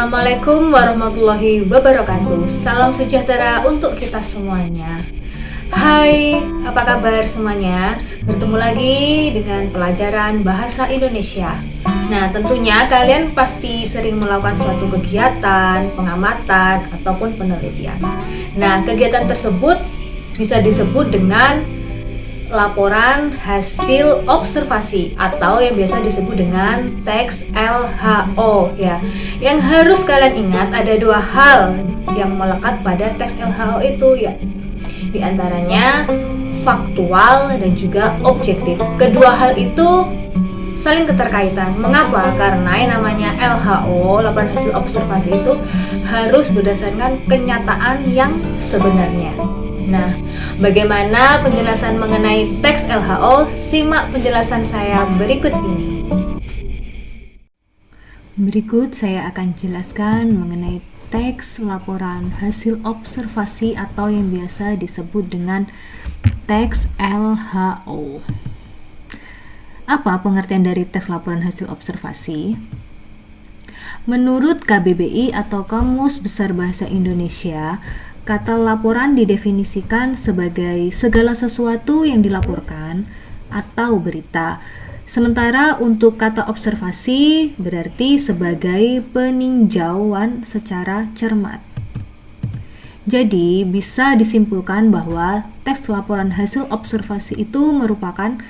Assalamualaikum warahmatullahi wabarakatuh. Salam sejahtera untuk kita semuanya. Hai, apa kabar semuanya? Bertemu lagi dengan pelajaran bahasa Indonesia. Nah, tentunya kalian pasti sering melakukan suatu kegiatan, pengamatan, ataupun penelitian. Nah, kegiatan tersebut bisa disebut dengan laporan hasil observasi atau yang biasa disebut dengan teks LHO ya. Yang harus kalian ingat ada dua hal yang melekat pada teks LHO itu ya. Di antaranya faktual dan juga objektif. Kedua hal itu saling keterkaitan. Mengapa? Karena yang namanya LHO, laporan hasil observasi itu harus berdasarkan kenyataan yang sebenarnya. Nah, bagaimana penjelasan mengenai teks LHO? Simak penjelasan saya berikut ini. Berikut saya akan jelaskan mengenai teks laporan hasil observasi atau yang biasa disebut dengan teks LHO. Apa pengertian dari teks laporan hasil observasi? Menurut KBBI atau Kamus Besar Bahasa Indonesia, kata laporan didefinisikan sebagai segala sesuatu yang dilaporkan atau berita. Sementara untuk kata observasi berarti sebagai peninjauan secara cermat. Jadi bisa disimpulkan bahwa teks laporan hasil observasi itu merupakan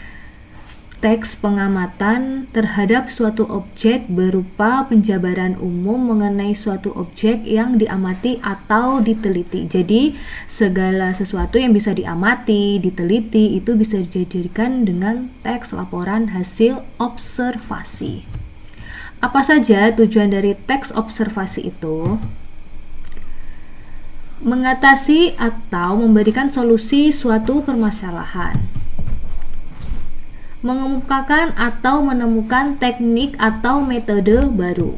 teks pengamatan terhadap suatu objek berupa penjabaran umum mengenai suatu objek yang diamati atau diteliti. Jadi, segala sesuatu yang bisa diamati, diteliti itu bisa dijadikan dengan teks laporan hasil observasi. Apa saja tujuan dari teks observasi itu? Mengatasi atau memberikan solusi suatu permasalahan. Mengemukakan atau menemukan teknik atau metode baru.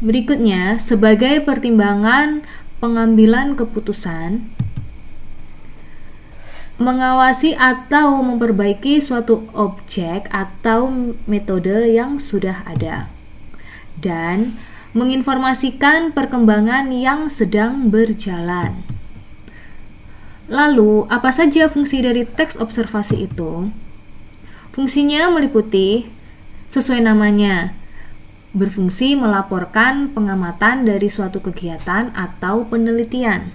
Berikutnya, sebagai pertimbangan pengambilan keputusan, mengawasi atau memperbaiki suatu objek atau metode yang sudah ada, dan menginformasikan perkembangan yang sedang berjalan. Lalu, apa saja fungsi dari teks observasi itu? Fungsinya meliputi, sesuai namanya, berfungsi melaporkan pengamatan dari suatu kegiatan atau penelitian,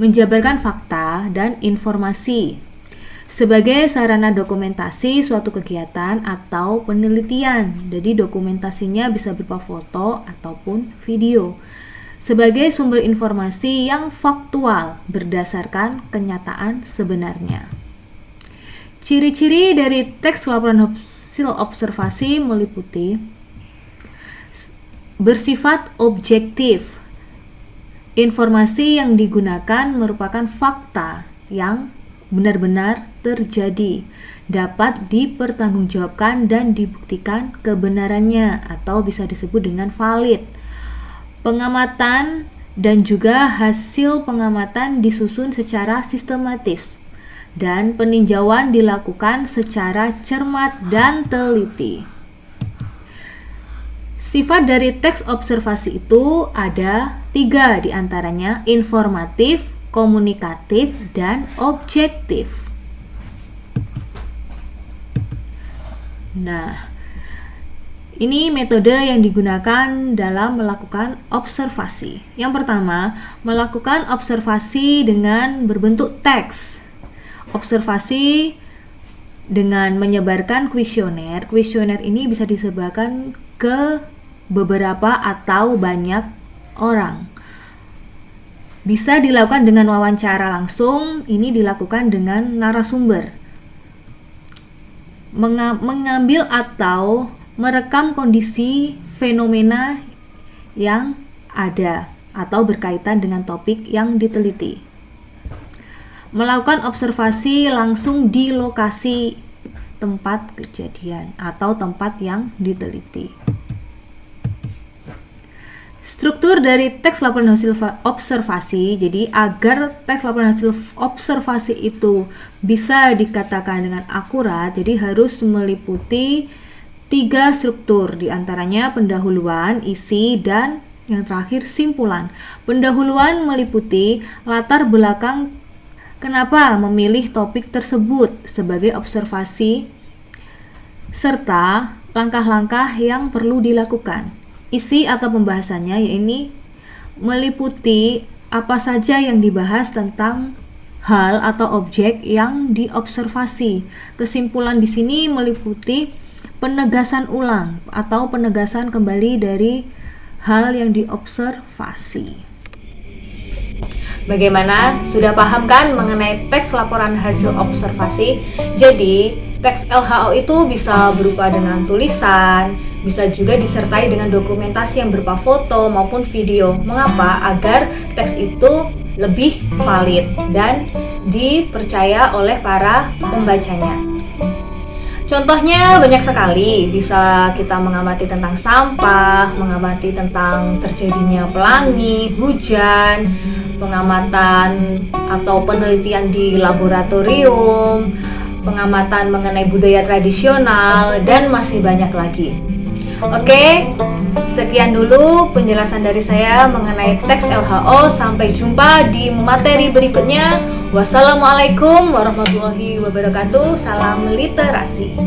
menjabarkan fakta dan informasi, sebagai sarana dokumentasi suatu kegiatan atau penelitian. Jadi dokumentasinya bisa berupa foto ataupun video, sebagai sumber informasi yang faktual berdasarkan kenyataan sebenarnya. Ciri-ciri dari teks laporan hasil observasi meliputi bersifat objektif. Informasi yang digunakan merupakan fakta yang benar-benar terjadi, dapat dipertanggungjawabkan dan dibuktikan kebenarannya atau bisa disebut dengan valid. Pengamatan dan juga hasil pengamatan disusun secara sistematis, dan peninjauan dilakukan secara cermat dan teliti. Sifat dari teks observasi itu ada 3 diantaranya: informatif, komunikatif, dan objektif. Nah, ini metode yang digunakan dalam melakukan observasi. Yang pertama, melakukan observasi dengan berbentuk teks. Observasi dengan menyebarkan kuesioner. Kuesioner ini bisa disebarkan ke beberapa atau banyak orang. Bisa dilakukan dengan wawancara langsung, ini dilakukan dengan narasumber. Mengambil atau merekam kondisi fenomena yang ada atau berkaitan dengan topik yang diteliti. Melakukan observasi langsung di lokasi tempat kejadian atau tempat yang diteliti. Struktur dari teks laporan hasil observasi, jadi agar teks laporan hasil observasi itu bisa dikatakan dengan akurat, jadi harus meliputi 3 struktur, diantaranya pendahuluan, isi, dan yang terakhir simpulan. Pendahuluan meliputi latar belakang kenapa memilih topik tersebut sebagai observasi serta langkah-langkah yang perlu dilakukan. Isi atau pembahasannya yaitu meliputi apa saja yang dibahas tentang hal atau objek yang diobservasi. Kesimpulan di sini meliputi penegasan ulang atau penegasan kembali dari hal yang diobservasi. Bagaimana? Sudah paham kan mengenai teks laporan hasil observasi? Jadi, teks LHO itu bisa berupa dengan tulisan, bisa juga disertai dengan dokumentasi yang berupa foto maupun video. Mengapa? Agar teks itu lebih valid dan dipercaya oleh para pembacanya. Contohnya banyak sekali, bisa kita mengamati tentang sampah, mengamati tentang terjadinya pelangi, hujan, pengamatan atau penelitian di laboratorium, pengamatan mengenai budaya tradisional, dan masih banyak lagi. Oke, sekian dulu penjelasan dari saya mengenai teks LHO. Sampai jumpa di materi berikutnya. Wassalamualaikum warahmatullahi wabarakatuh. Salam literasi.